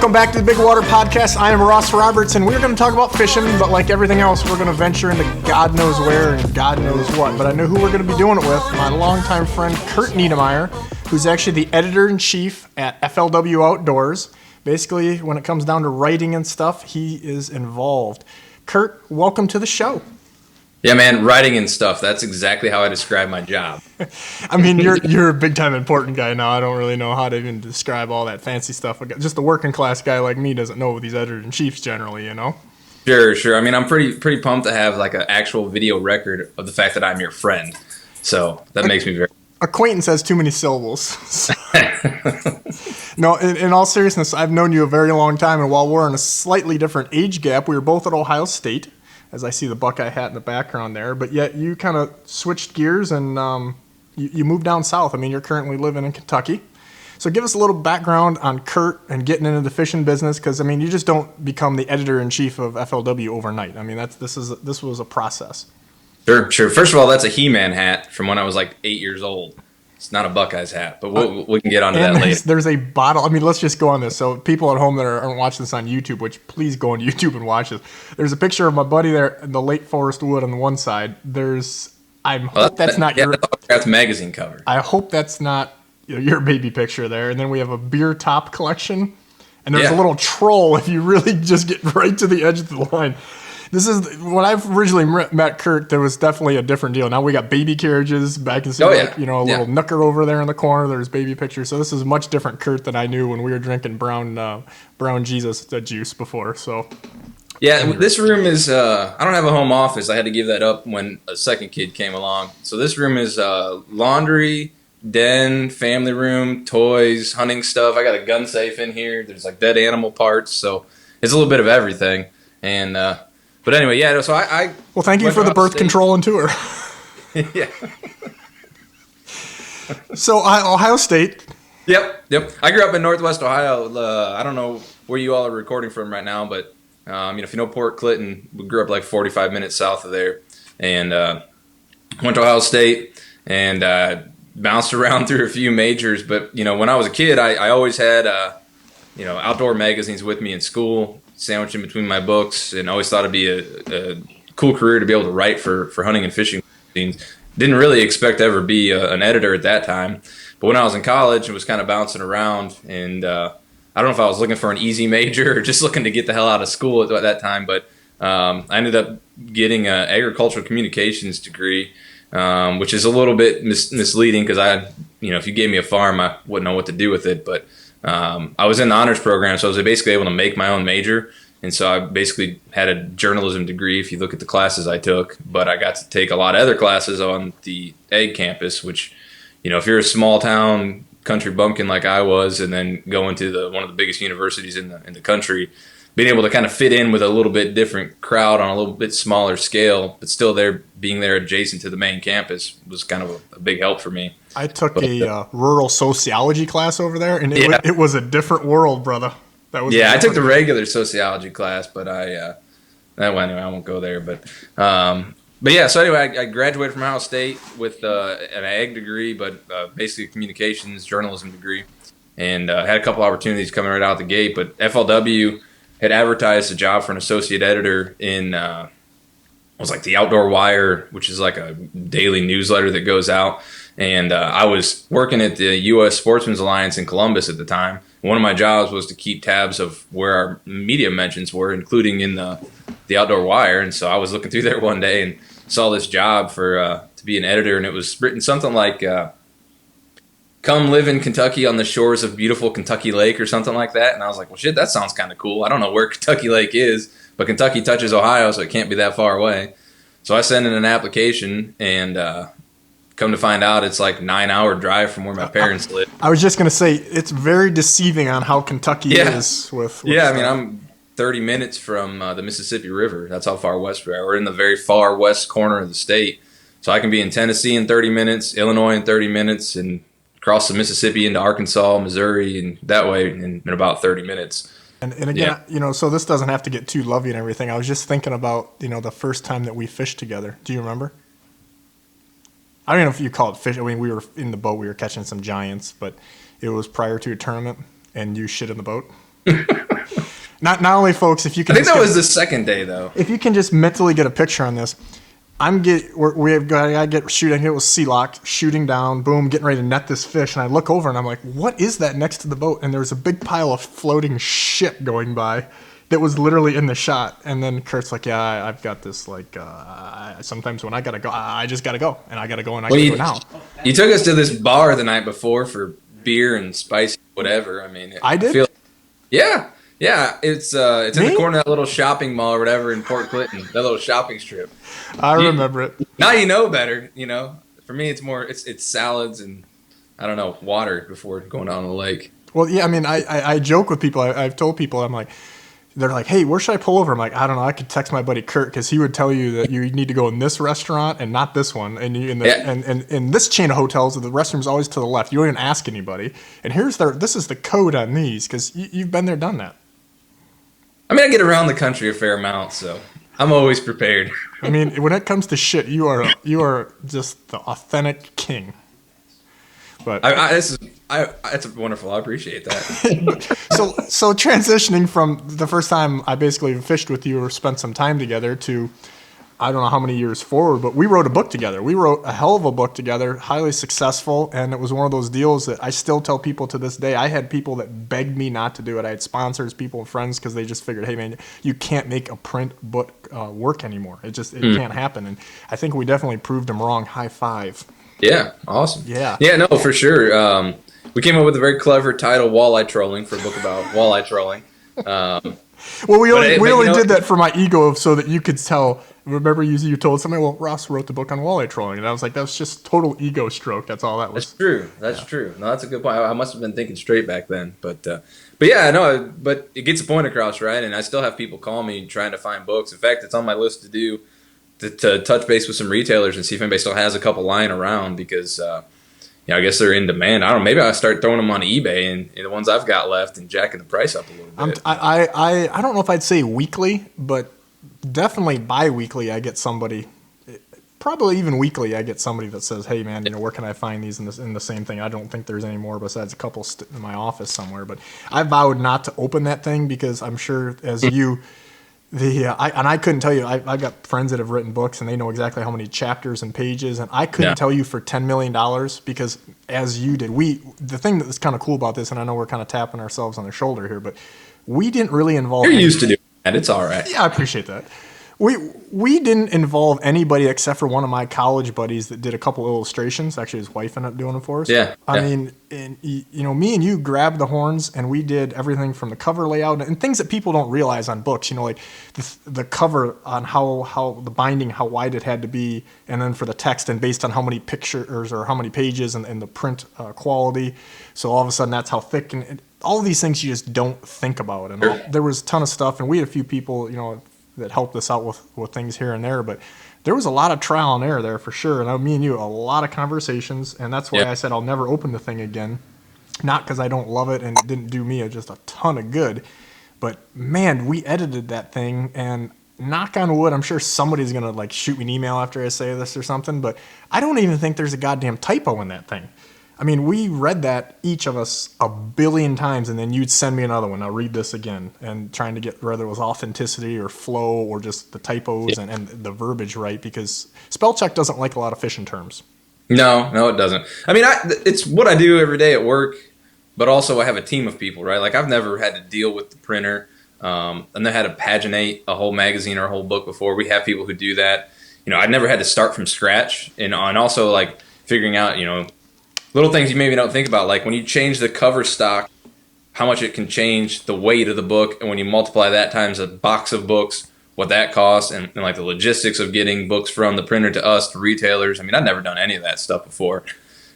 Welcome back to the Bigwater Podcast. I am Ross Roberts, and we're going to talk about fishing, but like everything else, we're going to venture into God knows where and God knows what. But I know who we're going to be doing it with, my longtime friend Curt Niedermier, who's actually the editor-in-chief at FLW Outdoors. Basically, when it comes down to writing and stuff, he is involved. Curt, welcome to the show. Yeah, man, writing and stuff. That's exactly how I describe my job. I mean, you're a big-time important guy now. I don't really know how to even describe all that fancy stuff. Just a working-class guy like me doesn't know these editor-in-chiefs generally, you know? Sure. I mean, I'm pretty pumped to have like an actual video record of the fact that I'm your friend. So that makes me very... Acquaintance has too many syllables. No, in all seriousness, I've known you a very long time, and while we're in a slightly different age gap, we were both at Ohio State, as I see the Buckeye hat in the background there, but yet you kind of switched gears and you moved down south. I mean, you're currently living in Kentucky. So give us a little background on Curt and getting into the fishing business, because, I mean, you just don't become the editor-in-chief of FLW overnight. I mean, this was a process. Sure. First of all, that's a He-Man hat from when I was like 8 years old. It's not a Buckeyes hat, but we can get onto that later. There's a bottle. I mean, let's just go on this. So people at home that aren't watching this on YouTube, which please go on YouTube and watch this. There's a picture of my buddy there in the late Forrest Wood on the one side. That's magazine cover. I hope that's not your baby picture there. And then we have a beer top collection. And there's a little troll if you really just get right to the edge of the line. This is when I've originally met Curt. There was definitely a different deal. Now we got baby carriages. I can see, little nooker over there in the corner. There's baby pictures. So this is a much different Curt than I knew when we were drinking brown Jesus juice before. So yeah, this room is. I don't have a home office. I had to give that up when a second kid came along. So this room is laundry, den, family room, toys, hunting stuff. I got a gun safe in here. There's like dead animal parts. So it's a little bit of everything. And but anyway, yeah. So I well, thank you for the birth control and tour. Yeah. So Ohio State. Yep. I grew up in Northwest Ohio. I don't know where you all are recording from right now, but if you know Port Clinton, we grew up like 45 minutes south of there, and went to Ohio State and bounced around through a few majors. But when I was a kid, I always had outdoor magazines with me in school, sandwiched in between my books, and always thought it'd be a cool career to be able to write for hunting and fishing magazines. Didn't really expect to ever be an editor at that time, but when I was in college, I was kind of bouncing around, and I don't know if I was looking for an easy major or just looking to get the hell out of school at that time, but I ended up getting an agricultural communications degree, which is a little bit misleading because if you gave me a farm, I wouldn't know what to do with it, but I was in the honors program, so I was basically able to make my own major. And so I basically had a journalism degree if you look at the classes I took. But I got to take a lot of other classes on the ag campus, which, if you're a small town country bumpkin like I was, and then go into one of the biggest universities in the country, being able to kind of fit in with a little bit different crowd on a little bit smaller scale, but still being there adjacent to the main campus was kind of a big help for me. I took a rural sociology class over there, and it was a different world, brother. I took the regular sociology class, but anyway, I won't go there. But yeah, so anyway, I graduated from Ohio State with an ag degree, but basically a communications journalism degree, and had a couple opportunities coming right out the gate. But FLW had advertised a job for an associate editor in it was like the Outdoor Wire, which is like a daily newsletter that goes out. And I was working at the U.S. Sportsman's Alliance in Columbus at the time. One of my jobs was to keep tabs of where our media mentions were, including in the Outdoor Wire. And so I was looking through there one day and saw this job to be an editor, and it was written something like "Come live in Kentucky on the shores of beautiful Kentucky Lake" or something like that. And I was like, well, shit, that sounds kind of cool. I don't know where Kentucky Lake is, but Kentucky touches Ohio, so it can't be that far away. So I sent in an application, and come to find out, it's like 9-hour drive from where my parents live. I was just going to say, it's very deceiving on how Kentucky is with I mean, I'm 30 minutes from the Mississippi River. That's how far west we are. We're in the very far west corner of the state. So I can be in Tennessee in 30 minutes, Illinois in 30 minutes, and cross the Mississippi into Arkansas, Missouri, and that way in about 30 minutes. And again, so this doesn't have to get too lovey and everything. I was just thinking about, the first time that we fished together. Do you remember? I don't know if you call it fish. I mean, we were in the boat. We were catching some giants, but it was prior to a tournament, and you shit in the boat. Not only, folks, if you can. I think that was the second day, though. If you can just mentally get a picture on this, I get shooting. It was sea lock, shooting down, boom, getting ready to net this fish, and I look over and I'm like, what is that next to the boat? And there was a big pile of floating shit going by that was literally in the shot. And then Curt's like, yeah, I've got this, like, sometimes when I gotta go, I just gotta go, and I gotta go, and I gotta go now. You took us to this bar the night before for beer and spicy whatever. I mean, I did. Yeah, it's in the corner of that little shopping mall or whatever in Port Clinton, that little shopping strip. I remember it. Now you know better, you know. For me, it's more it's salads and I don't know, water before going down the lake. Well, yeah, I mean, I joke with people. I've told people, I'm like, they're like, hey, where should I pull over? I'm like, I don't know. I could text my buddy Curt because he would tell you that you need to go in this restaurant and not this one. And in this chain of hotels, the restroom's always to the left. You don't even ask anybody. And this is the code on these because you've been there, done that. I mean, I get around the country a fair amount, so I'm always prepared. I mean, when it comes to shit, you are just the authentic king. But that's wonderful. I appreciate that. So transitioning from the first time I basically fished with you or spent some time together to I don't know how many years forward, but we wrote a book together. We wrote a hell of a book together, highly successful, and it was one of those deals that I still tell people to this day. I had people that begged me not to do it. I had sponsors, people and friends, because they just figured, hey man, you can't make a print book work anymore. It can't happen. And I think we definitely proved them wrong. High five. Yeah, awesome. Yeah, no, for sure. We came up with a very clever title, Walleye Trolling, for a book about walleye trolling. Well, we only did that for my ego, so that you could tell. Remember, you told somebody, well, Ross wrote the book on walleye trolling, and I was like, that was just total ego stroke. That's all that was. That's true. That's true. No, that's a good point. I must have been thinking straight back then, but yeah, no, but it gets the point across, right? And I still have people call me trying to find books. In fact, it's on my list to do to touch base with some retailers and see if anybody still has a couple lying around because. I guess they're in demand. I don't know. Maybe I'll start throwing them on eBay and the ones I've got left and jacking the price up a little bit. I don't know if I'd say weekly, but definitely bi-weekly I get somebody, probably even weekly I get somebody that says, hey man, where can I find these in the same thing? I don't think there's any more besides a couple in my office somewhere. But I vowed not to open that thing because I'm sure as you... I couldn't tell you. I've got friends that have written books, and they know exactly how many chapters and pages. And I couldn't tell you for $10 million because, as you did, the thing that was kind of cool about this, and I know we're kind of tapping ourselves on the shoulder here, but we didn't really involve. You're used to doing that. It's all right. Yeah, I appreciate that. We didn't involve anybody except for one of my college buddies that did a couple illustrations. Actually, his wife ended up doing them for us. Yeah. I mean, and, me and you grabbed the horns, and we did everything from the cover layout and things that people don't realize on books. Like the cover on how the binding, how wide it had to be, and then for the text and based on how many pictures or how many pages and the print quality. So all of a sudden, that's how thick and all of these things you just don't think about. And there was a ton of stuff, and we had a few people, that helped us out with things here and there, but there was a lot of trial and error there for sure. And me and you, a lot of conversations, and that's why I said I'll never open the thing again. Not because I don't love it and it didn't do me just a ton of good, but man, we edited that thing, and knock on wood, I'm sure somebody's gonna shoot me an email after I say this or something, but I don't even think there's a goddamn typo in that thing. I mean, we read that, each of us, a billion times, and then you'd send me another one. I'll read this again, and trying to get whether it was authenticity or flow or just the typos and the verbiage right, because spell check doesn't like a lot of fishing terms. No, it doesn't. I mean, it's what I do every day at work, but also I have a team of people, right? Like, I've never had to deal with the printer, and I had to paginate a whole magazine or a whole book before. We have people who do that. I'd never had to start from scratch, and also, figuring out, little things you maybe don't think about, like when you change the cover stock, how much it can change the weight of the book, and when you multiply that times a box of books, what that costs, and the logistics of getting books from the printer to us to retailers. I mean, I've never done any of that stuff before.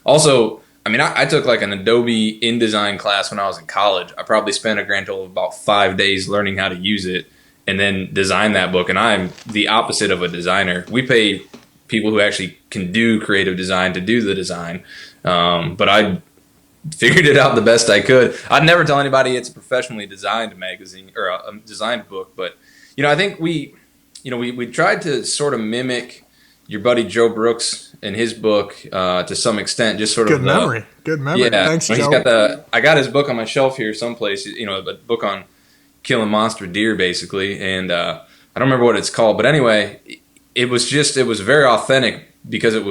Also, I mean, I took an Adobe InDesign class when I was in college. I probably spent a grand total of about 5 days learning how to use it and then design that book, and I'm the opposite of a designer. We pay people who actually can do creative design to do the design. But I figured it out the best I could. I'd never tell anybody it's a professionally designed magazine or a designed book, but I think we tried to sort of mimic your buddy Joe Brooks in his book to some extent. Just sort of good memory. Yeah, thanks, Joe. I got his book on my shelf here someplace. A book on killing monster deer basically, and I don't remember what it's called, but anyway, it was very authentic because it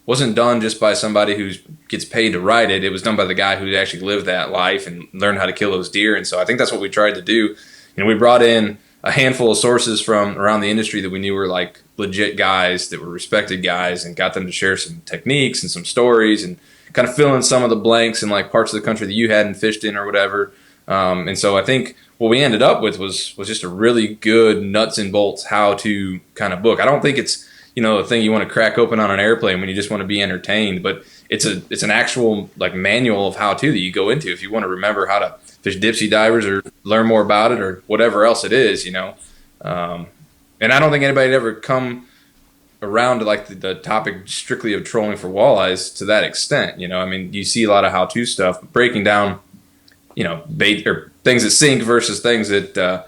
wasn't done just by somebody who gets paid to write it. It was done by the guy who actually lived that life and learned how to kill those deer. And so I think that's what we tried to do. We brought in a handful of sources from around the industry that we knew were like legit guys that were respected guys, and got them to share some techniques and some stories and kind of fill in some of the blanks in like parts of the country that you hadn't fished in or whatever. And so I think what we ended up with was just a really good nuts and bolts how to kind of book. I don't think it's a thing you want to crack open on an airplane when you just want to be entertained, but it's an actual like manual of how to that you go into if you want to remember how to fish dipsy divers or learn more about it or whatever else it is, And I don't think anybody had ever come around to like the topic strictly of trolling for walleyes to that extent. I mean, you see a lot of how-to stuff, breaking down, bait or things that sink versus things that,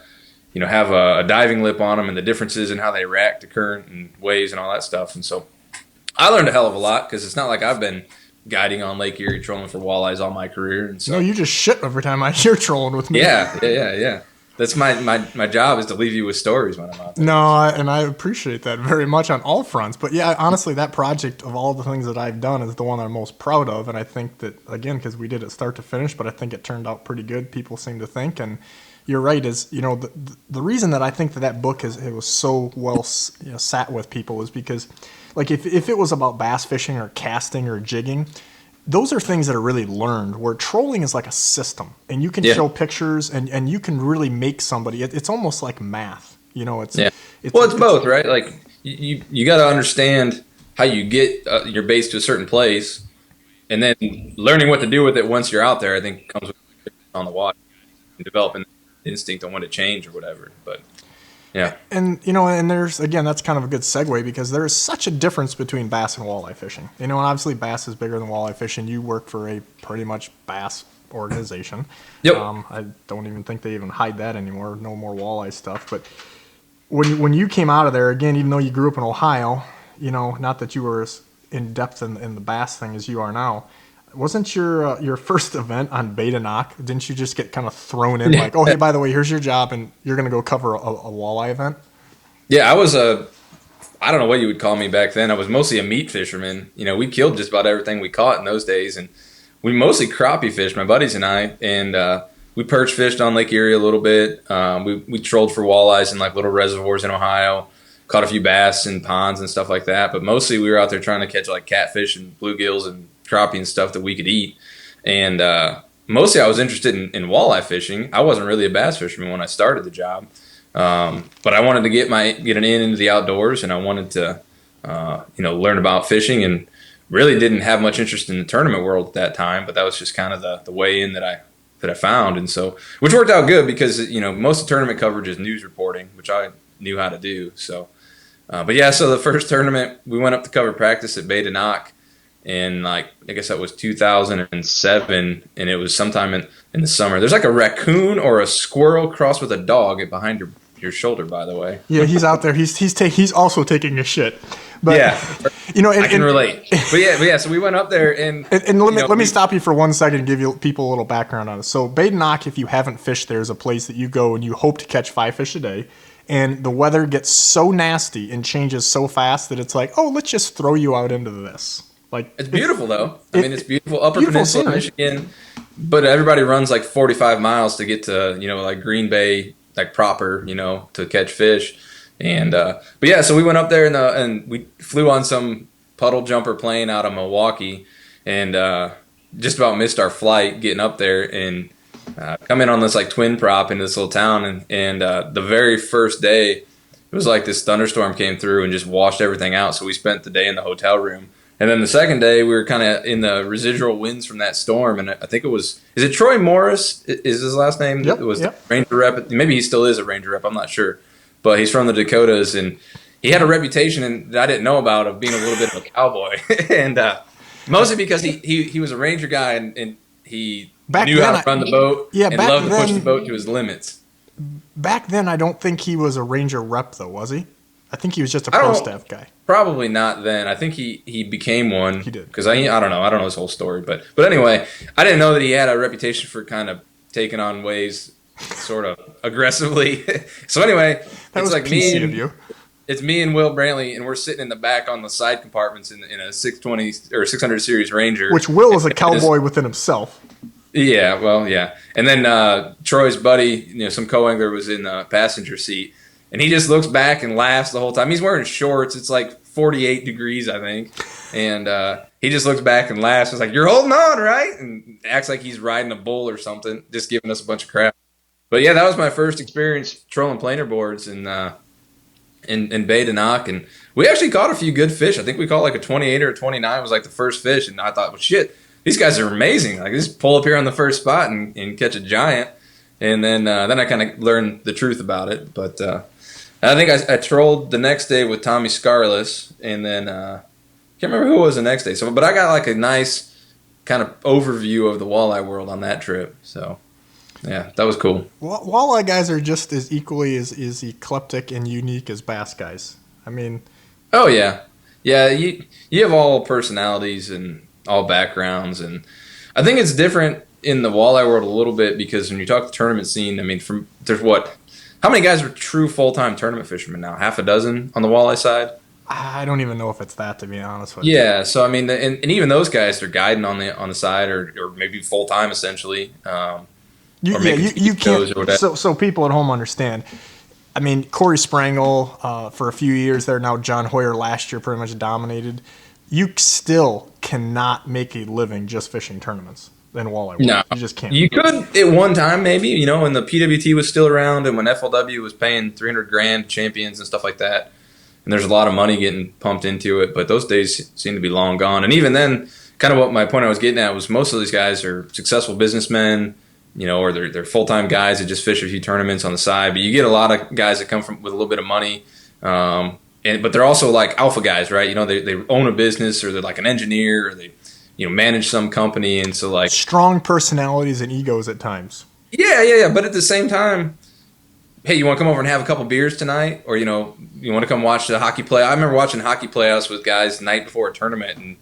have a diving lip on them and the differences in how they react to current and waves and all that stuff. And so I learned a hell of a lot because it's not like I've been guiding on Lake Erie trolling for walleyes all my career. And so, no, you just shit every time I hear trolling with me. Yeah. That's my job is to leave you with stories when I'm out there. No, and I appreciate that very much on all fronts. But yeah, honestly, that project of all the things that I've done is the one that I'm most proud of. And I think that, again, because we did it start to finish, but I think it turned out pretty good, people seem to think. And you're right, is, the reason that I think that book it was so well sat with people is because, like, if it was about bass fishing or casting or jigging, those are things that are really learned, where trolling is like a system, and you can show pictures and you can really make somebody. It's almost like math, It's both, right? Like you got to understand how you get your baits to a certain place, and then learning what to do with it once you're out there. I think comes with on the water and developing instinct on when to change or whatever. But yeah. And, and there's, again, that's kind of a good segue because there is such a difference between bass and walleye fishing. And obviously bass is bigger than walleye fishing. You work for a pretty much bass organization. Yep. I don't even think they even hide that anymore. No more walleye stuff. But when you came out of there, again, even though you grew up in Ohio, not that you were as in depth in the bass thing as you are now, wasn't your first event on Bait and Knock? Didn't you just get kind of thrown in like, oh, hey, by the way, here's your job, and you're going to go cover a walleye event? Yeah, I was I don't know what you would call me back then. I was mostly a meat fisherman. We killed just about everything we caught in those days, and we mostly crappie fished, my buddies and I, and we perch fished on Lake Erie a little bit. We trolled for walleyes in like little reservoirs in Ohio, caught a few bass in ponds and stuff like that, but mostly we were out there trying to catch like catfish and bluegills and crappie and stuff that we could eat. And mostly I was interested in walleye fishing. I wasn't really a bass fisherman when I started the job, but I wanted to get an in into the outdoors, and I wanted to learn about fishing, and really didn't have much interest in the tournament world at that time. But that was just kind of the way in that I found, and so which worked out good because most of the tournament coverage is news reporting, which I knew how to do. So, but yeah, so the first tournament we went up to cover practice at Bait and Knock. And I guess that was 2007, and it was sometime in the summer. There's like a raccoon or a squirrel crossed with a dog behind your shoulder, by the way. Yeah, he's out there. He's also taking a shit. But yeah, I can relate. But yeah. So we went up there and let me stop you for 1 second and give you people a little background on it. So Bait and Knock, if you haven't fished there, is a place that you go and you hope to catch 5 fish a day. And the weather gets so nasty and changes so fast that it's like, oh, let's just throw you out into this. Like, it's beautiful though. It's beautiful upper peninsula of Michigan, but everybody runs like 45 miles to get to like Green Bay, like proper, to catch fish. And but yeah, so we went up there and we flew on some puddle jumper plane out of Milwaukee, and just about missed our flight getting up there and come in on this like twin prop in this little town, and the very first day it was like this thunderstorm came through and just washed everything out. So we spent the day in the hotel room. And then the second day, we were kind of in the residual winds from that storm. And I think is it Troy Morris is his last name? Yep, it was the Ranger rep. Maybe he still is a Ranger rep. I'm not sure. But he's from the Dakotas. And he had a reputation that I didn't know about of being a little bit of a cowboy. And mostly because he was a Ranger guy and he knew how to run the boat and loved to push the boat to his limits. Back then, I don't think he was a Ranger rep, though, was he? I think he was just a pro staff guy. Probably not then. I think he became one. He did. Because I don't know his whole story. But anyway, I didn't know that he had a reputation for kind of taking on waves sort of aggressively. So anyway, That it's was like PC of you. it's me and Will Brantley, and we're sitting in the back on the side compartments in a 620 or 600 series Ranger. Which Will is a cowboy within himself. Yeah, well, yeah. And then Troy's buddy, some co-angler was in the passenger seat, and he just looks back and laughs the whole time. He's wearing shorts. It's like 48 degrees, I think. And he just looks back and laughs. It's like, you're holding on, right? And acts like he's riding a bull or something, just giving us a bunch of crap. But yeah, that was my first experience trolling planer boards in Bay de Noc. And we actually caught a few good fish. I think we caught like a 28 or a 29 was like the first fish. And I thought, well, shit, these guys are amazing. Like, just pull up here on the first spot and catch a giant. And then I kind of learned the truth about it. But I think I trolled the next day with Tommy Scarless, and then can't remember who it was the next day. So, but I got like a nice kind of overview of the walleye world on that trip. So, yeah, that was cool. Walleye guys are just as equally as eclectic and unique as bass guys. I mean, oh yeah, you have all personalities and all backgrounds, and I think it's different in the walleye world a little bit because when you talk the tournament scene, I mean, there's what. How many guys are true full-time tournament fishermen now? Half a dozen on the walleye side? I don't even know if it's that, to be honest with you. Yeah, so I mean, and even those guys, they're guiding on the side or maybe full-time essentially. You can't. So people at home understand. I mean, Corey Sprangel for a few years there. Now John Hoyer last year pretty much dominated. You still cannot make a living just fishing tournaments. In walleye. No, you just can't. You could at one time maybe, when the PWT was still around and when FLW was paying $300,000 champions and stuff like that. And there's a lot of money getting pumped into it, but those days seem to be long gone. And even then, kind of what my point I was getting at was most of these guys are successful businessmen, or they're full-time guys that just fish a few tournaments on the side. But you get a lot of guys that come from with a little bit of money, but they're also like alpha guys, right? They own a business or they're like an engineer or they manage some company, and so like strong personalities and egos at times. Yeah. But at the same time, hey, you want to come over and have a couple beers tonight, or you want to come watch the hockey play? I remember watching hockey playoffs with guys the night before a tournament, and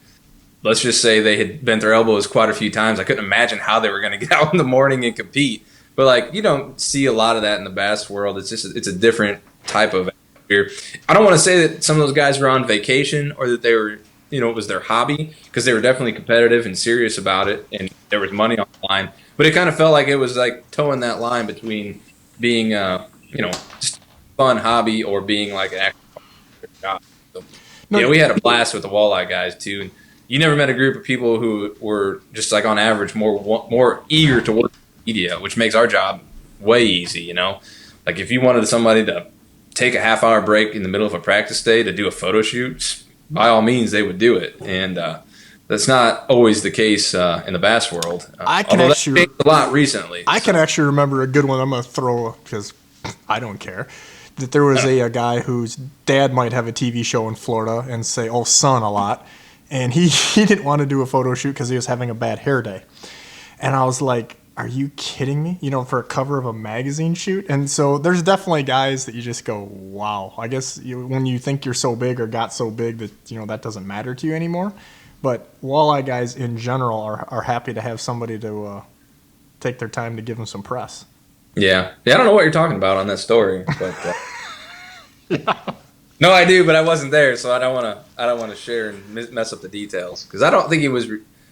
let's just say they had bent their elbows quite a few times. I couldn't imagine how they were going to get out in the morning and compete. But like, you don't see a lot of that in the bass world. It's a different type of atmosphere. I don't want to say that some of those guys were on vacation or that they were. It was their hobby, because they were definitely competitive and serious about it, and there was money on the line. But it kind of felt like it was like towing that line between being, just a fun hobby or being like an actual job. So, we had a blast with the walleye guys too. And you never met a group of people who were just like on average more eager to work in media, which makes our job way easy. Like if you wanted somebody to take a half-hour break in the middle of a practice day to do a photo shoot, by all means, they would do it, and that's not always the case in the bass world. I can actually a lot recently. I can actually remember a good one. I'm going to throw because I don't care. That there was a guy whose dad might have a TV show in Florida and say "oh son" a lot, and he didn't want to do a photo shoot because he was having a bad hair day, and I was like, are you kidding me? For a cover of a magazine shoot. And so there's definitely guys that you just go, wow. I guess when you think you're so big or got so big that, that doesn't matter to you anymore. But walleye guys in general are happy to have somebody to take their time to give them some press. Yeah. I don't know what you're talking about on that story, but yeah. No, I do, but I wasn't there, so I don't want to share and mess up the details, because I don't think it was.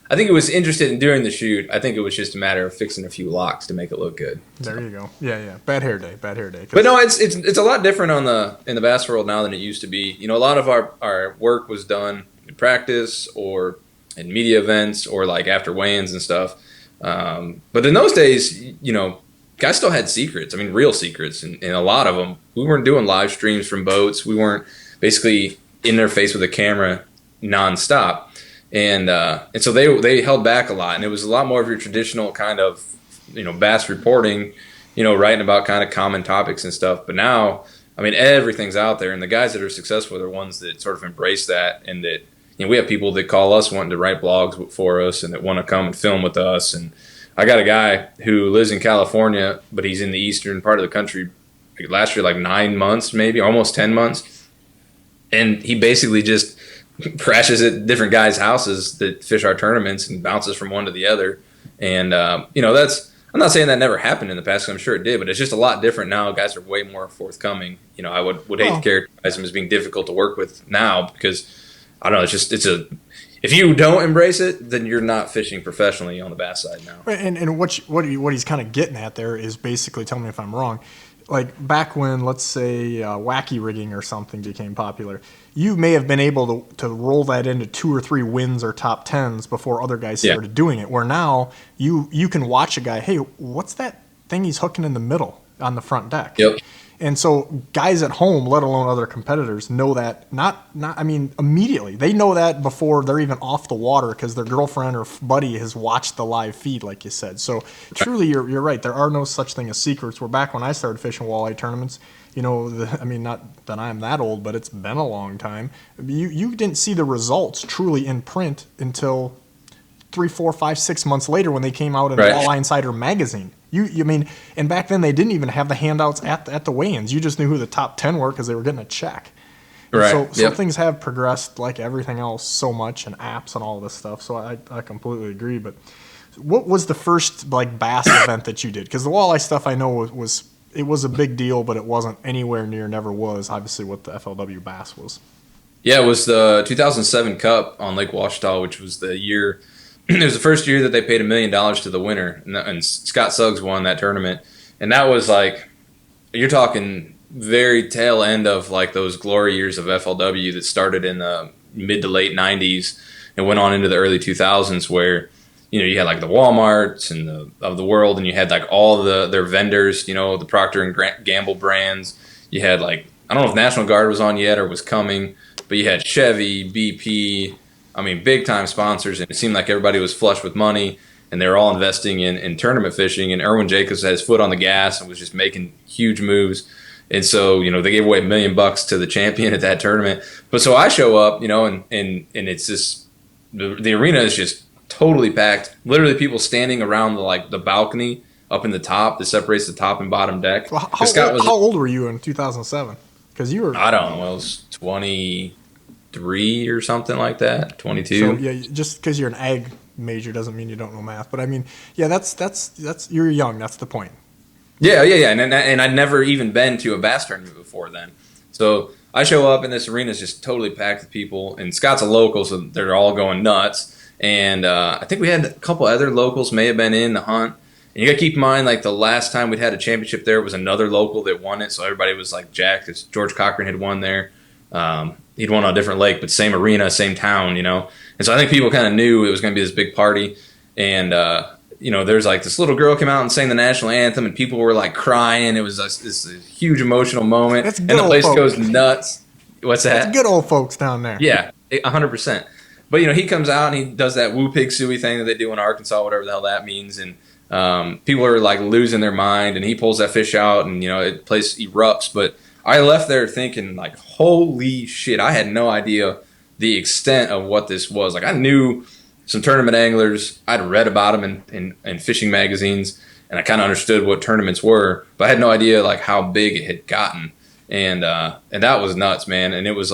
I think it was interested in doing the shoot. I think it was just a matter of fixing a few locks to make it look good. There you go. Yeah. Bad hair day. But no, it's a lot different in the bass world now than it used to be. A lot of our work was done in practice or in media events or like after weigh-ins and stuff. But in those days, guys still had secrets. I mean, real secrets, and a lot of them. We weren't doing live streams from boats. We weren't basically in their face with a camera nonstop. And so they held back a lot, and it was a lot more of your traditional kind of, bass reporting, writing about kind of common topics and stuff. But now, I mean, everything's out there, and the guys that are successful are the ones that sort of embrace that, and that, we have people that call us wanting to write blogs for us and that want to come and film with us. And I got a guy who lives in California, but he's in the eastern part of the country. Last year, like 9 months, maybe almost 10 months, and he basically just crashes at different guys' houses that fish our tournaments and bounces from one to the other. And, that's I'm not saying that never happened in the past, 'cause I'm sure it did, but it's just a lot different now. Guys are way more forthcoming. I would hate to characterize them as being difficult to work with now, because I don't know. If you don't embrace it, then you're not fishing professionally on the bass side now. Right, and what he's kind of getting at there is basically, tell me if I'm wrong, like back when, let's say, wacky rigging or something became popular, you may have been able to roll that into 2 or 3 wins or top tens before other guys started doing it. Where now you can watch a guy, hey, what's that thing he's hooking in the middle on the front deck? Yep. And so guys at home, let alone other competitors, know that immediately. They know that before they're even off the water, because their girlfriend or buddy has watched the live feed, like you said. So truly, you're right. There are no such thing as secrets. Where back when I started fishing walleye tournaments, not that I'm that old, but it's been a long time. You didn't see the results truly in print until 3, 4, 5, 6 months later, when they came out in Walleye Insider magazine. And back then they didn't even have the handouts at the weigh-ins. You just knew who the top 10 were because they were getting a check. Right. So things have progressed, like everything else, so much, and apps and all this stuff. So I completely agree. But what was the first bass event that you did? Because the walleye stuff I know was a big deal, but it wasn't anywhere near, never was, obviously, what the FLW bass was. Yeah, it was the 2007 Cup on Lake Ouachita, which was the year. It was the first year that they paid $1 million to the winner, and Scott Suggs won that tournament. And that was you're talking very tail end of those glory years of FLW that started in the mid to late 90s and went on into the early 2000s, where you had the Walmarts and of the world, and you had all their vendors, the Procter and Gamble brands. You had I don't know if National Guard was on yet or was coming, but you had Chevy, BP. Big time sponsors, and it seemed like everybody was flush with money, and they were all investing in tournament fishing. And Erwin Jacobs had his foot on the gas and was just making huge moves. And so, they gave away $1 million to the champion at that tournament. But so I show up, and it's just the arena is just totally packed. Literally, people standing around the balcony up in the top that separates the top and bottom deck. Well, how old were you in 2007? Because you were, I don't know, I was 23 or something like that, 22. So yeah, just because you're an ag major doesn't mean you don't know math. But that's you're young. That's the point. Yeah, and I'd never even been to a bass tournament before then. So I show up, and this arena is just totally packed with people. And Scott's a local, so they're all going nuts. And I think we had a couple other locals may have been in the hunt. And you got to keep in mind, the last time we'd had a championship there was another local that won it. So everybody was jacked, because George Cochran had won there. He'd won on a different lake, but same arena, same town, And so I think people kind of knew it was going to be this big party. And, there's this little girl came out and sang the national anthem, and people were crying. It was this huge emotional moment. That's good. And the place folks. Goes nuts. What's that? That's good old folks down there. Yeah, 100%. But, he comes out and he does that woo pig suey thing that they do in Arkansas, whatever the hell that means. And people are losing their mind, and he pulls that fish out, and, the place erupts. But I left there thinking, holy shit, I had no idea the extent of what this was. I knew some tournament anglers. I'd read about them in fishing magazines, and I kind of understood what tournaments were, but I had no idea how big it had gotten. And that was nuts, man. And it was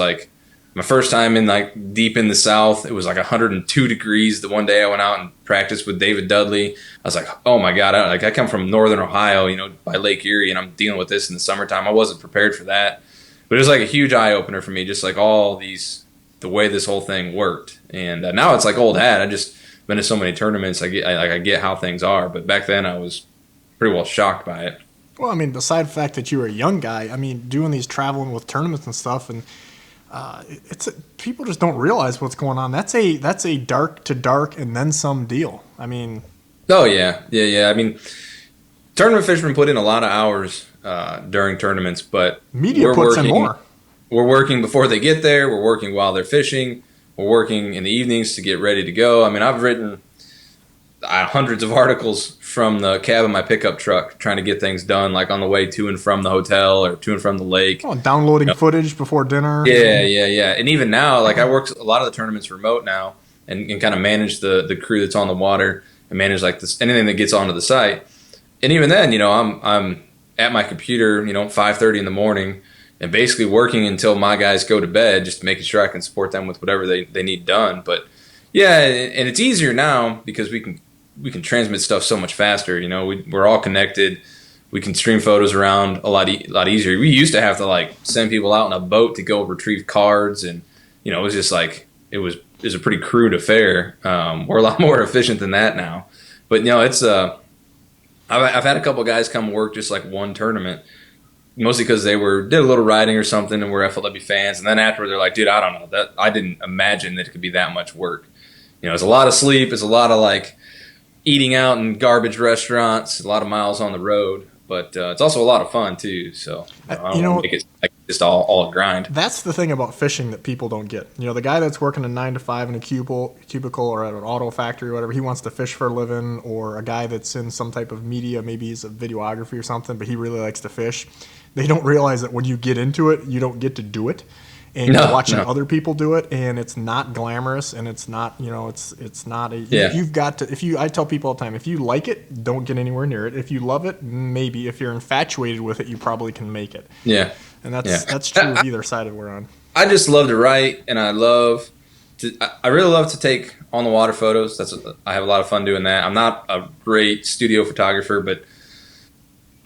my first time in deep in the South. It was 102 degrees. The one day I went out and practiced with David Dudley. I was oh my God, I come from northern Ohio, by Lake Erie, and I'm dealing with this in the summertime. I wasn't prepared for that. But it was a huge eye opener for me, just all the way this whole thing worked. And now it's old hat. I just been to so many tournaments. I get how things are. But back then I was pretty well shocked by it. Well, beside the fact that you were a young guy, doing these traveling with tournaments and stuff, and people just don't realize what's going on. That's a dark to dark and then some deal. Oh yeah. Tournament fishermen put in a lot of hours during tournaments, but media puts in more. We're working before they get there. We're working while they're fishing. We're working in the evenings to get ready to go. I've written hundreds of articles from the cab of my pickup truck trying to get things done, on the way to and from the hotel or to and from the lake. Oh, downloading footage before dinner. Yeah. And even now, I work a lot of the tournaments remote now, and kind of manage the crew that's on the water, and manage anything that gets onto the site. And even then, I'm at my computer, 5:30 in the morning, and basically working until my guys go to bed, just making sure I can support them with whatever they need done. But yeah, and it's easier now because we can we can transmit stuff so much faster. We're all connected. We can stream photos around a lot easier. We used to have to like send people out in a boat to go retrieve cards, and it was just like it was a pretty crude affair. We're a lot more efficient than that now. But it's I've had a couple guys come work just like one tournament, mostly because they did a little riding or something and were FLW fans, and then after they're like, dude, I don't know, that I didn't imagine that it could be that much work. It's a lot of sleep, it's a lot of like eating out in garbage restaurants, a lot of miles on the road, but it's also a lot of fun too. So I don't want to make it like just all a grind. That's the thing about fishing that people don't get. The guy that's working a 9 to 5 in a cubicle or at an auto factory or whatever, he wants to fish for a living, or a guy that's in some type of media, maybe he's a videography or something, but he really likes to fish. They don't realize that when you get into it, you don't get to do it. And you're watching other people do it, and it's not glamorous, and it's not, it's not a. You've got to. I tell people all the time, if you like it, don't get anywhere near it. If you love it, maybe. If you're infatuated with it, you probably can make it. Yeah, and that's true of either side of we're on. I just love to write, and I really love to take on the water photos. I have a lot of fun doing that. I'm not a great studio photographer, but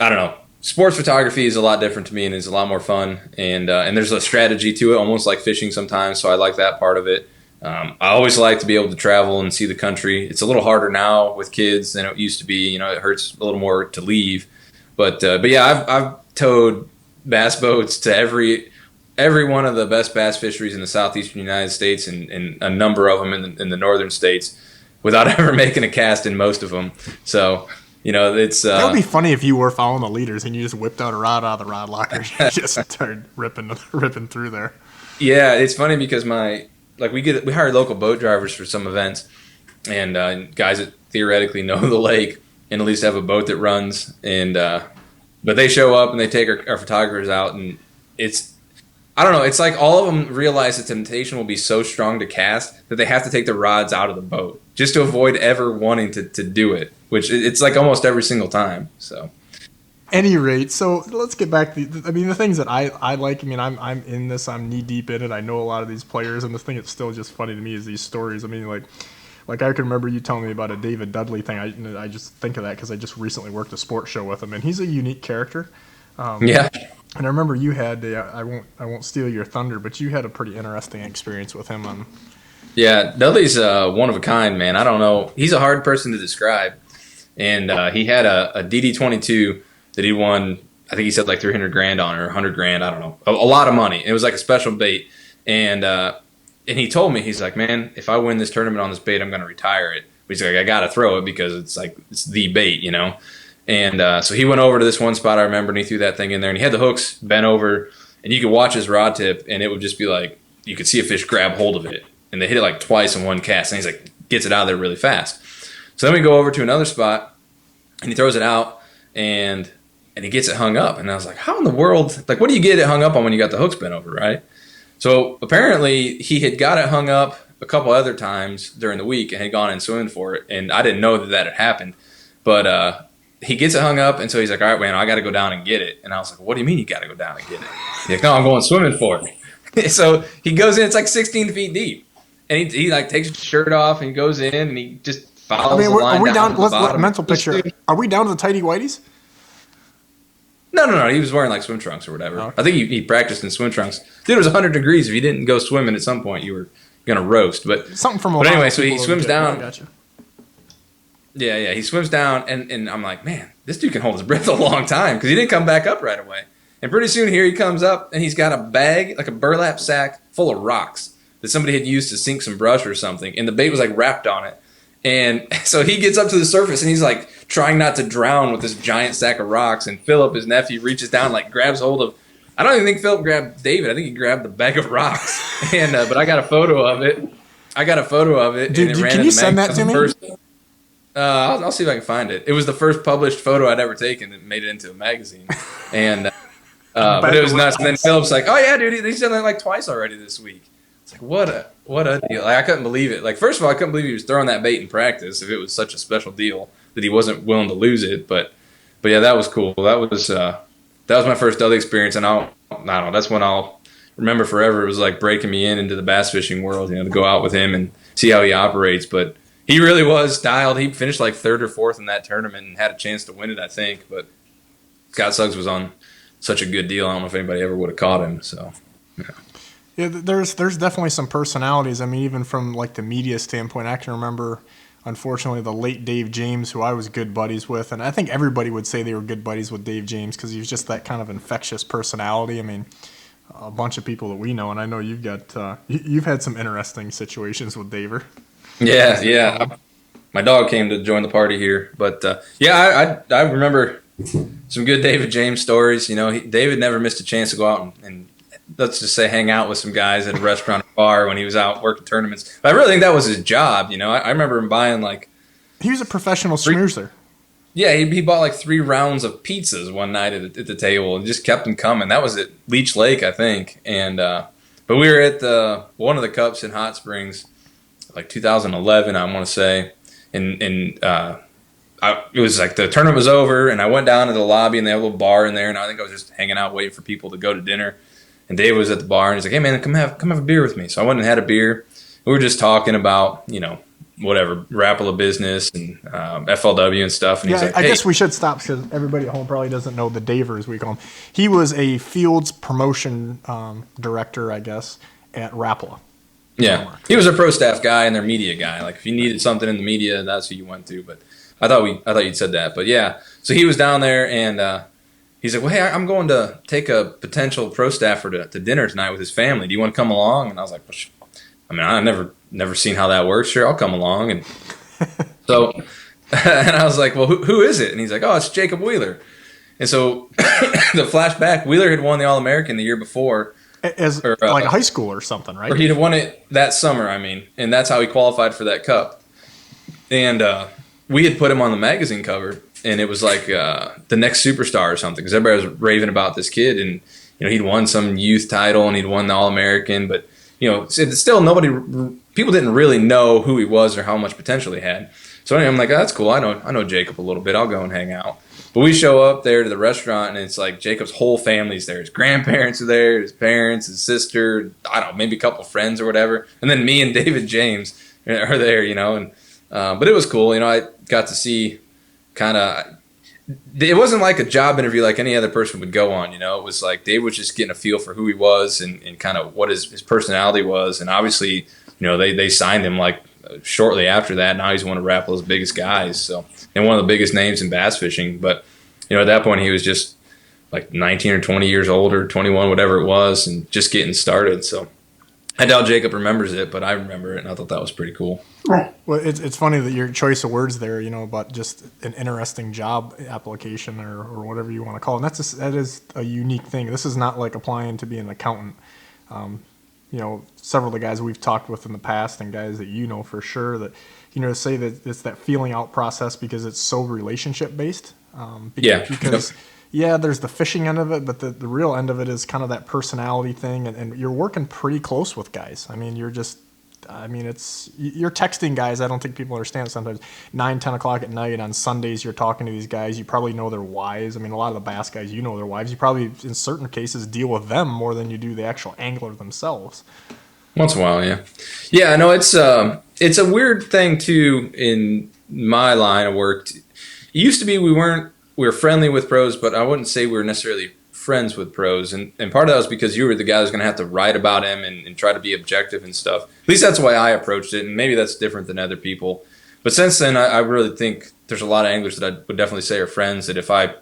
I don't know. Sports photography is a lot different to me, and it's a lot more fun, and there's a strategy to it, almost like fishing sometimes, so I like that part of it. I always like to be able to travel and see the country. It's a little harder now with kids than it used to be. It hurts a little more to leave. But yeah, I've towed bass boats to every one of the best bass fisheries in the southeastern United States, and a number of them in the northern states, without ever making a cast in most of them. So it's that would be funny if you were following the leaders and you just whipped out a rod out of the rod locker and you just started ripping through there. Yeah, it's funny because we hire local boat drivers for some events, and guys that theoretically know the lake and at least have a boat that runs, and but they show up and they take our photographers out, and I don't know, it's like all of them realize the temptation will be so strong to cast that they have to take the rods out of the boat just to avoid ever wanting to do it, which it's like almost every single time. So, any rate, so let's get back to the things that I like. I'm in this, I'm knee deep in it. I know a lot of these players, and the thing that's still just funny to me is these stories. Like I can remember you telling me about a David Dudley thing. I just think of that because I just recently worked a sports show with him, and he's a unique character. Yeah. And I remember you had I won't steal your thunder, but you had a pretty interesting experience with him on. Yeah, Dudley's one of a kind, man. I don't know. He's a hard person to describe. And he had a DD22 that he won, I think he said like $300,000 on, or $100,000, I don't know. A lot of money. It was like a special bait. And he told me, he's like, man, if I win this tournament on this bait, I'm going to retire it. But he's like, I got to throw it because it's the bait, And so he went over to this one spot, I remember, and he threw that thing in there. And he had the hooks bent over, and you could watch his rod tip, and it would just be like, you could see a fish grab hold of it. And they hit it like twice in one cast. And he's like, gets it out of there really fast. So then we go over to another spot, and he throws it out, and he gets it hung up. And I was like, how in the world, like, what do you get it hung up on when you got the hooks bent over, right? So apparently he had got it hung up a couple other times during the week and had gone and swimming for it. And I didn't know that had happened. But he gets it hung up, and so he's like, all right, man, I got to go down and get it. And I was like, what do you mean you got to go down and get it? He's like, no, I'm going swimming for it. So he goes in, it's like 16 feet deep. And he like takes his shirt off and he goes in and he just follows the line. Are we down? To the Let's bottom. mental picture. Are we down to the tighty whities? No. He was wearing like swim trunks or whatever. Okay. I think he practiced in swim trunks. Dude, it was 100 degrees. If you didn't go swimming at some point, you were gonna roast. But something from. But anyway, so he swims down. I gotcha. Yeah. He swims down, and I'm like, man, this dude can hold his breath a long time because he didn't come back up right away. And pretty soon here he comes up, and he's got a bag, like a burlap sack full of rocks that somebody had used to sink some brush or something, and the bait was like wrapped on it. And so he gets up to the surface, and he's like trying not to drown with this giant sack of rocks. And Philip, his nephew, reaches down, like grabs hold of. I don't even think Philip grabbed David. I think he grabbed the bag of rocks. And but I got a photo of it. Dude, and it ran can you send that to me? I'll see if I can find it. It was the first published photo I'd ever taken that made it into a magazine. And but it was nuts. And then Philip's like, "Oh yeah, dude, he's done that like twice already this week." It's like, what a deal. Like, I couldn't believe it. Like, first of all, I couldn't believe he was throwing that bait in practice if it was such a special deal that he wasn't willing to lose it. But yeah, that was cool. That was my first other experience, and I don't know, that's when I'll remember forever. It was like breaking me into the bass fishing world, to go out with him and see how he operates. But He really was dialed. He finished like third or fourth in that tournament and had a chance to win it, I think. But Scott Suggs was on such a good deal. I don't know if anybody ever would have caught him. So, yeah. Yeah, there's definitely some personalities. I mean, even from like the media standpoint, I can remember, unfortunately, the late Dave James, who I was good buddies with, and I think everybody would say they were good buddies with Dave James because he was just that kind of infectious personality. I mean, a bunch of people that we know, and I know you've got you've had some interesting situations with Daver. Yeah. My dog came to join the party here, but I remember some good David James stories. You know, David never missed a chance to go out and let's just say hang out with some guys at a restaurant or bar when he was out working tournaments. But I really think that was his job. You know, I remember him buying like he was a professional snoozer. Yeah, he bought like 3 rounds of pizzas one night at the table and just kept them coming. That was at Leech Lake, I think. And but we were at one of the cups in Hot Springs, like 2011, I want to say, and it was like the tournament was over, and I went down to the lobby, and they have a little bar in there, and I think I was just hanging out waiting for people to go to dinner. And Dave was at the bar, and he's like, "Hey man, come have a beer with me." So I went and had a beer. We were just talking about, you know, whatever, Rapala business and FLW and stuff. And yeah, he's like, I guess we should stop because everybody at home probably doesn't know the Daver, as we call him. He was a fields promotion director, I guess, at Rapala. Yeah, he was a pro staff guy and their media guy. Like if you needed something in the media, that's who you went to. But I thought you'd said that. But yeah, so he was down there and he's like, "Well, hey, I'm going to take a potential pro staffer to dinner tonight with his family. Do you want to come along?" And I was like, well, I mean, I've never seen how that works. Sure, I'll come along. And so, and I was like, "Well, who is it?" And he's like, "Oh, it's Jacob Wheeler." And so the flashback, Wheeler had won the All-American the year before. Like a high school or something, right? Or he'd have won it that summer, I mean. And that's how he qualified for that cup. And we had put him on the magazine cover, and it was like the next superstar or something, because everybody was raving about this kid. And, you know, he'd won some youth title, and he'd won the All-American. But, you know, still people didn't really know who he was or how much potential he had. So anyway, I'm like, oh, that's cool. I know Jacob a little bit. I'll go and hang out. But we show up there to the restaurant, and it's like Jacob's whole family's there. His grandparents are there, his parents, his sister, I don't know, maybe a couple of friends or whatever. And then me and David James are there, you know. And but it was cool. You know, I got to see kind of – it wasn't like a job interview like any other person would go on, you know. It was like Dave was just getting a feel for who he was and kind of what his personality was. And obviously, you know, they signed him like shortly after that. Now he's one of Rapala's biggest guys, so – and one of the biggest names in bass fishing. But, you know, at that point he was just like 19 or 20 years old or 21, whatever it was, and just getting started. So I doubt Jacob remembers it, but I remember it, and I thought that was pretty cool. Well, it's funny that your choice of words there, you know, about just an interesting job application or whatever you want to call it. And that is a unique thing. This is not like applying to be an accountant. You know, several of the guys we've talked with in the past and guys that you know for sure that, you know, say that it's that feeling out process because it's so relationship based. Because there's the fishing end of it, but the real end of it is kind of that personality thing, and you're working pretty close with guys. I mean, you're texting guys. I don't think people understand it sometimes. 9, 10 o'clock at night on Sundays, you're talking to these guys. You probably know their wives. I mean, a lot of the bass guys, you know their wives. You probably, in certain cases, deal with them more than you do the actual angler themselves. Once in a while, yeah. Yeah, no, it's a weird thing, too, in my line of work. It used to be we were friendly with pros, but I wouldn't say we were necessarily friends with pros. And part of that was because you were the guy who's going to have to write about him and try to be objective and stuff. At least that's the way I approached it, and maybe that's different than other people. But since then, I really think there's a lot of anglers that I would definitely say are friends that if I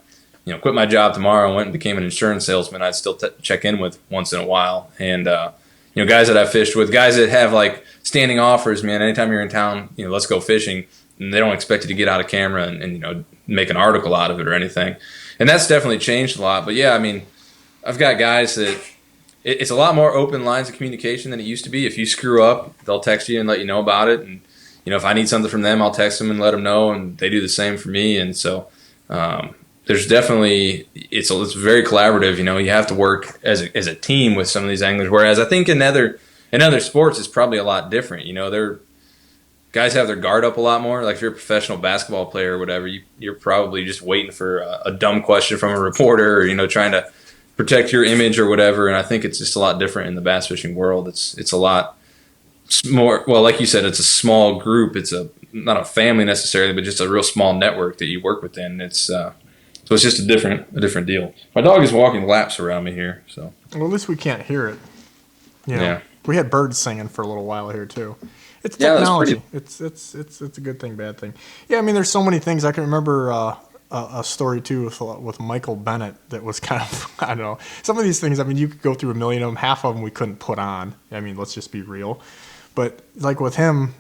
quit my job tomorrow and went and became an insurance salesman, I'd still check in with once in a while. And guys that I've fished with, guys that have like standing offers, man, anytime you're in town, let's go fishing. And they don't expect you to get out of camera and make an article out of it or anything. And that's definitely changed a lot. But yeah, I mean, I've got guys that it's a lot more open lines of communication than it used to be. If you screw up, they'll text you and let you know about it. And, if I need something from them, I'll text them and let them know. And they do the same for me. And so there's definitely, it's very collaborative. You have to work as a team with some of these anglers. Whereas I think in other sports, it's probably a lot different. Guys have their guard up a lot more. Like if you're a professional basketball player or whatever, you're probably just waiting for a dumb question from a reporter or, trying to protect your image or whatever. And I think it's just a lot different in the bass fishing world. It's a lot more, well, like you said, it's a small group. It's a not a family necessarily, but just a real small network that you work within. So it's just a different deal. My dog is walking laps around me here, so. Well, at least we can't hear it. You know, Yeah. We had birds singing for a little while here too. It's Yeah, that's technology. pretty- It's a good thing, bad thing. Yeah, I mean, there's so many things. I can remember a story too with Michael Bennett that was kind of, I don't know. Some of these things, I mean, you could go through a million of them. Half of them we couldn't put on. I mean, let's just be real. But like with him,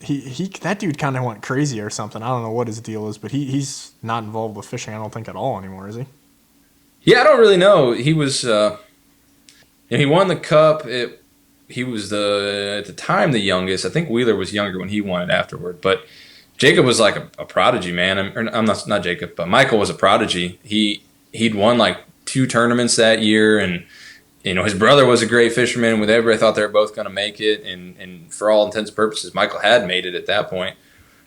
he that dude kind of went crazy or something. I don't know what his deal is, but he's not involved with fishing, I don't think, at all anymore, is he? Yeah, I don't really know. He was, he won the cup. He was at the time the youngest. I think Wheeler was younger when he won it afterward. But Jacob was like a prodigy, man. I'm not Jacob, but Michael was a prodigy. He'd won like 2 tournaments that year, and his brother was a great fisherman. With everybody thought they were both going to make it, and for all intents and purposes, Michael had made it at that point.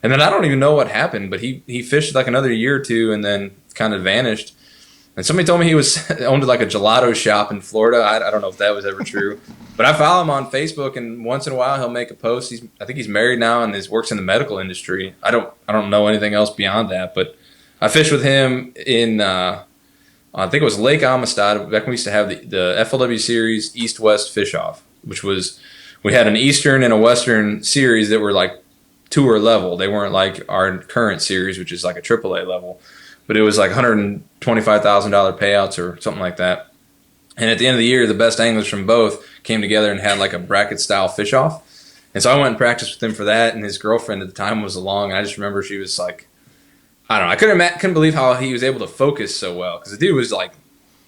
And then I don't even know what happened, but he fished like another year or two, and then kind of vanished. And somebody told me he owned like a gelato shop in Florida. I don't know if that was ever true, but I follow him on Facebook, and once in a while he'll make a post. I think he's married now and works in the medical industry. I don't know anything else beyond that, but I fished with him in I think it was Lake Amistad back when we used to have the FLW series East-West Fish Off, which was we had an Eastern and a Western series that were like tour level. They weren't like our current series, which is like a AAA level. But it was like $125,000 payouts or something like that. And at the end of the year, the best anglers from both came together and had like a bracket-style fish-off. And so I went and practiced with him for that, and his girlfriend at the time was along, and I just remember she was like, I don't know, I couldn't believe how he was able to focus so well, because the dude was like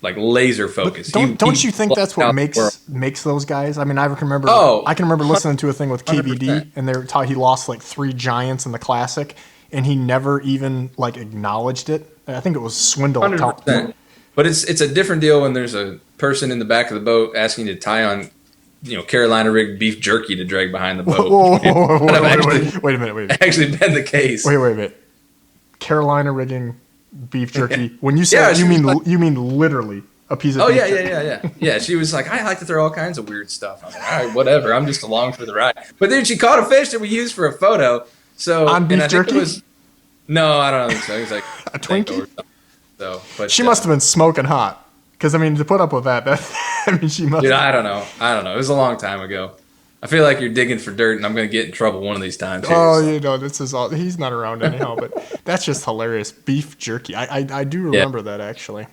laser focused. Don't you think that's what makes those guys? I mean, I can remember listening to a thing with KBD, 100%. And they were taught he lost like 3 giants in the Classic, and he never even like acknowledged it. I think it was Swindle. 100%. But it's a different deal when there's a person in the back of the boat asking you to tie on, Carolina rigged beef jerky to drag behind the boat. Wait a minute. Actually been the case. Wait a minute. Carolina rigging beef jerky. When you say that, you mean literally a piece of beef jerky. Yeah, she was like, I like to throw all kinds of weird stuff. I'm like, all right, whatever. I'm just along for the ride. But then she caught a fish that we used for a photo. So on beef jerky? No, I don't think so. It was like a Twinkie. So, but she must have been smoking hot, because I mean, to put up with that I mean, she must. Dude, I don't know. It was a long time ago. I feel like you're digging for dirt, and I'm going to get in trouble one of these times. This is all. He's not around anyhow, but that's just hilarious. Beef jerky. I do remember that actually.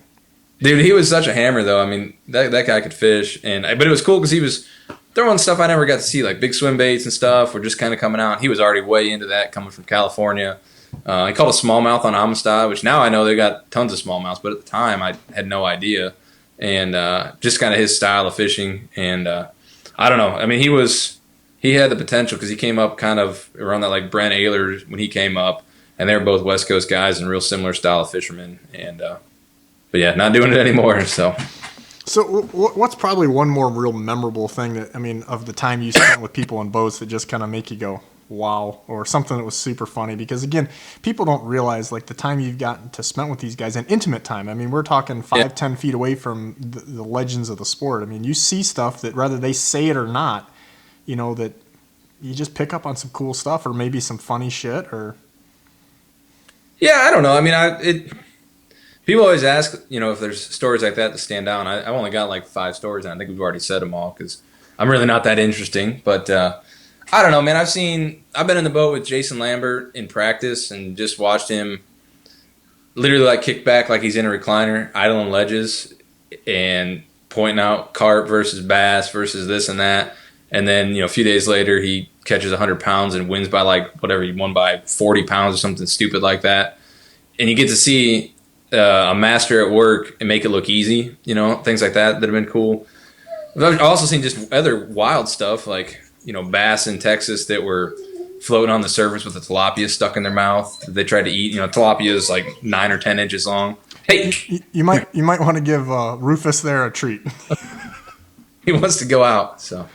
Dude, he was such a hammer, though. I mean, that guy could fish, but it was cool because he was throwing stuff I never got to see, like big swim baits and stuff were just kind of coming out. He was already way into that, coming from California. He caught a smallmouth on Amistad, which now I know they got tons of smallmouths, but at the time I had no idea. And just kind of his style of fishing. And I don't know. I mean, he had the potential because he came up kind of around that like Brent Ehlers when he came up, and they were both West Coast guys and real similar style of fishermen. And but yeah, not doing it anymore. So what's probably one more real memorable thing that, I mean, of the time you spent with people in boats that just kind of make you go, wow, or something that was super funny? Because again, people don't realize like the time you've gotten to spend with these guys, and intimate time. I mean, we're talking 5-10 feet away from the legends of the sport. I mean, you see stuff that whether they say it or not, that you just pick up on some cool stuff, or maybe some funny shit, or. Yeah, I don't know. I mean, people always ask, if there's stories like that stand out. I've only got like 5 stories, and I think we've already said them all because I'm really not that interesting. But I don't know, man. I've been in the boat with Jason Lambert in practice and just watched him literally like kick back like he's in a recliner, idling ledges and pointing out carp versus bass versus this and that. And then, a few days later, he catches 100 pounds and wins by like whatever, he won by 40 pounds or something stupid like that. And you get to see a master at work and make it look easy, things like that have been cool. I've also seen just other wild stuff like, bass in Texas that were floating on the surface with a tilapia stuck in their mouth. They tried to eat, tilapia is like 9 or 10 inches long. Hey, you might want to give Rufus there a treat. He wants to go out, so.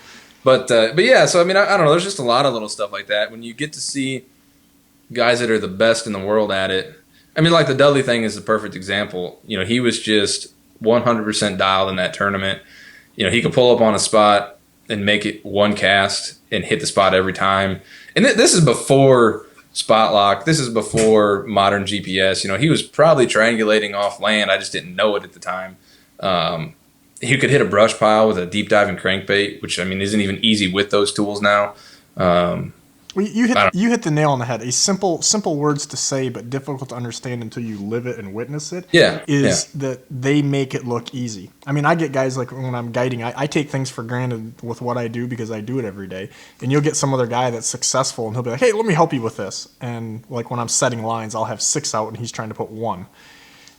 But yeah, so I mean, I don't know. There's just a lot of little stuff like that. When you get to see guys that are the best in the world at it, I mean, like the Dudley thing is the perfect example. He was just 100% dialed in that tournament. He could pull up on a spot and make it one cast and hit the spot every time. And this is before spot lock. This is before modern GPS. He was probably triangulating off land. I just didn't know it at the time. He could hit a brush pile with a deep diving crankbait, which isn't even easy with those tools now. Well, you hit the nail on the head. A simple words to say, but difficult to understand until you live it and witness it. Is that they make it look easy. I get guys like when I'm guiding, I take things for granted with what I do because I do it every day. And you'll get some other guy that's successful, and he'll be like, "Hey, let me help you with this." And like when I'm setting lines, I'll have 6 out, and he's trying to put 1.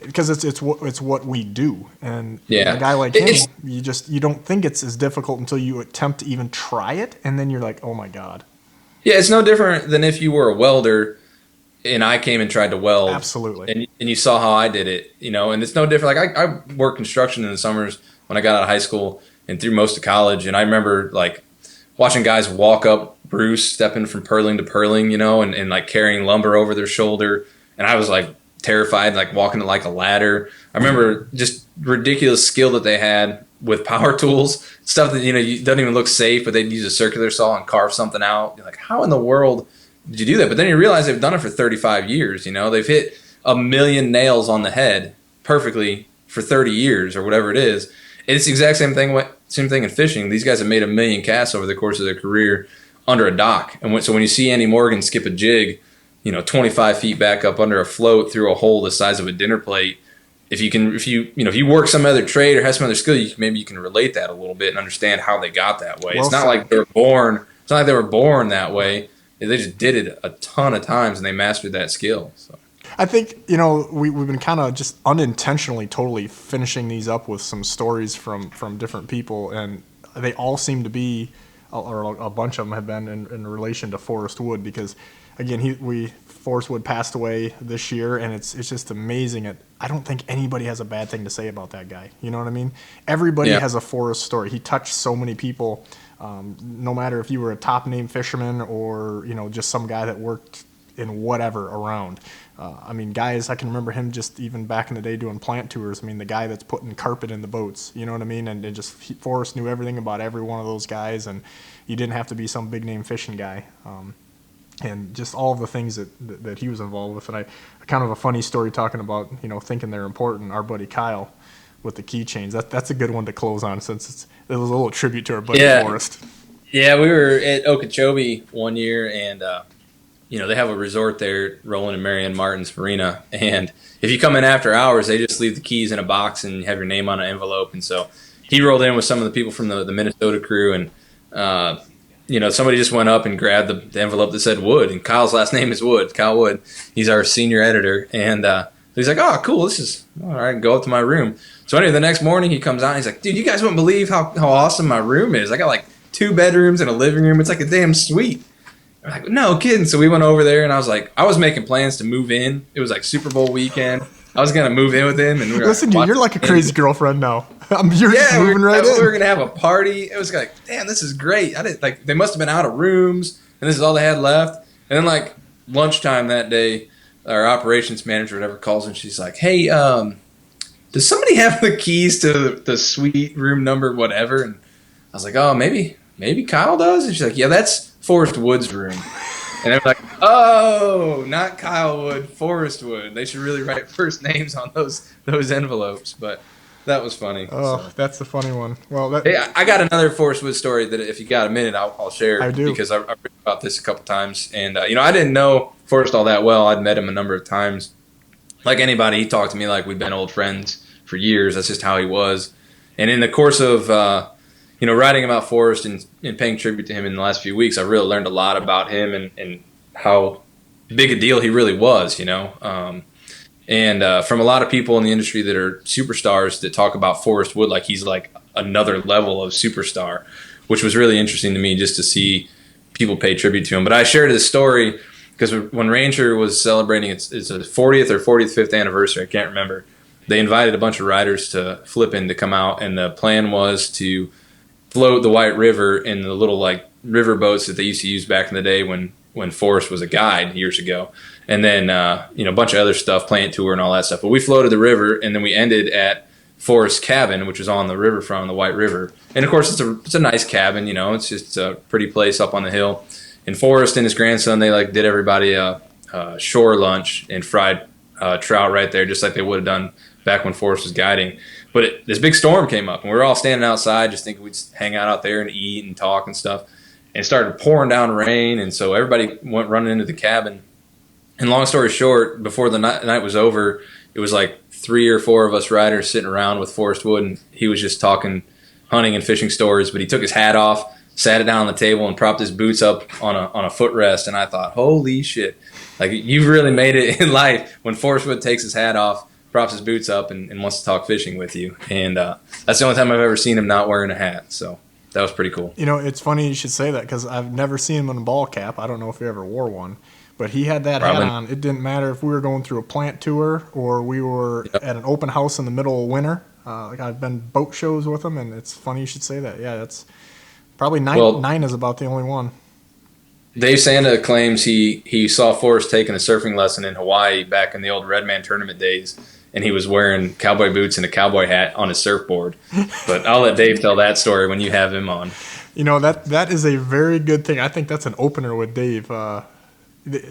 Because it's what we do, and a guy like him, you don't think it's as difficult until you attempt to even try it, and then you're like, oh my god. Yeah, it's no different than if you were a welder and I came and tried to weld. Absolutely. And you saw how I did it, and it's no different. Like I worked construction in the summers when I got out of high school and through most of college, and I remember like watching guys walk up Bruce, stepping from purling to purling, and like carrying lumber over their shoulder, and I was like terrified, like walking it like a ladder. I remember just ridiculous skill that they had with power tools, stuff that you doesn't even look safe, but they'd use a circular saw and carve something out. You're like, how in the world did you do that? But then you realize they've done it for 35 years. They've hit 1 million nails on the head perfectly for 30 years or whatever it is. And it's the exact same thing in fishing. These guys have made 1 million casts over the course of their career under a dock. And so when you see Andy Morgan skip a jig 25 feet back up under a float through a hole the size of a dinner plate, if you work some other trade or have some other skill, maybe you can relate that a little bit and understand how they got that way. It's not like they were born. It's not like they were born that way. They just did it a ton of times and they mastered that skill. So I think we've been kind of just unintentionally totally finishing these up with some stories from different people, and they all seem to be, or a bunch of them have been in relation to Forrest Wood, because again, Forrest Wood passed away this year, and it's just amazing. I don't think anybody has a bad thing to say about that guy. You know what I mean? Everybody has a Forrest story. He touched so many people, no matter if you were a top name fisherman or just some guy that worked in whatever around. Guys, I can remember him just even back in the day doing plant tours. The guy that's putting carpet in the boats. You know what I mean? And Forrest knew everything about every one of those guys, and you didn't have to be some big name fishing guy. And just all of the things that he was involved with. And I kind of a funny story talking about, thinking they're important. Our buddy Kyle with the keychains. That's a good one to close on, since it was a little tribute to our buddy Forrest. Yeah, we were at Okeechobee one year, and they have a resort there, Roland and Marianne Martin's Marina. And if you come in after hours, they just leave the keys in a box and you have your name on an envelope. And so he rolled in with some of the people from the Minnesota crew, and somebody just went up and grabbed the envelope that said Wood, and Kyle's last name is Wood, Kyle Wood. He's our senior editor, and he's like, oh, cool, this is all right, go up to my room. So anyway, the next morning he comes out and he's like, dude, you guys wouldn't believe how awesome my room is. I got like 2 bedrooms and a living room. It's like a damn suite. I'm like, no kidding. So we went over there, and I was making plans to move in. It was like Super Bowl weekend. I was going to move in with him. And listen, dude, you're like a crazy girlfriend now. You're just moving right in. We were going to have a party. It was like, damn, this is great. They must have been out of rooms, and this is all they had left. And then like lunchtime that day, our operations manager or whatever calls, and she's like, hey, does somebody have the keys to the suite room number whatever? And I was like, oh, maybe Kyle does. And she's like, yeah, that's Forrest Wood's room. And they're like, oh, not Kyle Wood, Forrest Wood. They should really write first names on those envelopes. But that was funny. Oh, so. That's the funny one. Well, hey, I got another Forrest Wood story that if you got a minute, I'll share. I do. Because I've written about this a couple times. And, I didn't know Forrest all that well. I'd met him a number of times. Like anybody, he talked to me like we'd been old friends for years. That's just how he was. And in the course of writing about Forrest and paying tribute to him in the last few weeks, I really learned a lot about him and how big a deal he really was, and from a lot of people in the industry that are superstars that talk about Forrest Wood like he's like another level of superstar, which was really interesting to me just to see people pay tribute to him. But I shared this story because when Ranger was celebrating its 40th or 45th anniversary, I can't remember, they invited a bunch of riders to flip in to come out, and the plan was to float the White River in the little like river boats that they used to use back in the day when Forrest was a guide years ago, and then a bunch of other stuff, plant tour and all that stuff. But we floated the river, and then we ended at Forrest's cabin, which is on the riverfront on the White River. And of course, it's a nice cabin, it's just a pretty place up on the hill. And Forrest and his grandson, they like did everybody a shore lunch and fried trout right there, just like they would have done back when Forrest was guiding. But this big storm came up, and we were all standing outside just thinking we'd hang out there and eat and talk and stuff. And it started pouring down rain, and so everybody went running into the cabin. And long story short, before the night was over, it was like 3 or 4 of us riders sitting around with Forrest Wood, and he was just talking hunting and fishing stories. But he took his hat off, sat it down on the table, and propped his boots up on a footrest. And I thought, holy shit, like you've really made it in life when Forrest Wood takes his hat off, props his boots up, and wants to talk fishing with you. And that's the only time I've ever seen him not wearing a hat. So that was pretty cool. You know, it's funny you should say that because I've never seen him in a ball cap. I don't know if he ever wore one. But he had that hat on. It didn't matter if we were going through a plant tour or we were at an open house in the middle of winter. Like I've been boat shows with him, and it's funny you should say that. Yeah, that's probably nine is about the only one. Dave Sanda claims he saw Forrest taking a surfing lesson in Hawaii back in the old Redman tournament days, and he was wearing cowboy boots and a cowboy hat on his surfboard. But I'll let Dave tell that story when you have him on. You know, that is a very good thing. I think that's an opener with Dave.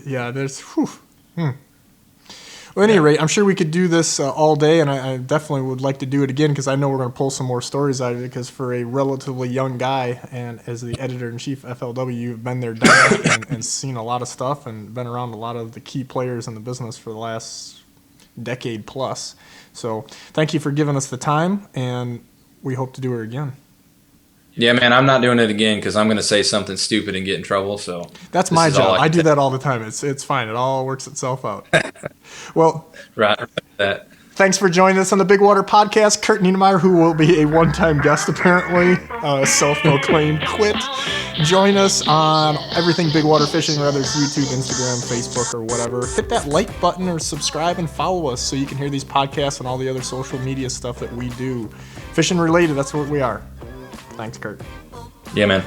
Yeah, there's. Well, at any rate, I'm sure we could do this all day, and I definitely would like to do it again because I know we're going to pull some more stories out of it. Because for a relatively young guy, and as the editor-in-chief FLW, you've been there, done it, and seen a lot of stuff, and been around a lot of the key players in the business for the last decade plus. So thank you for giving us the time, and we hope to do it again. Yeah, man, I'm not doing it again because I'm going to say something stupid and get in trouble. So that's my job. I do that all the time. It's fine. It all works itself out. Well, right. That. Thanks for joining us on the Bigwater Podcast. Curt Niedermier, who will be a one-time guest apparently, self-proclaimed quit. Join us on everything Bigwater Fishing, whether it's YouTube, Instagram, Facebook, or whatever. Hit that like button or subscribe and follow us so you can hear these podcasts and all the other social media stuff that we do. Fishing related, that's what we are. Thanks, Curt. Yeah, man.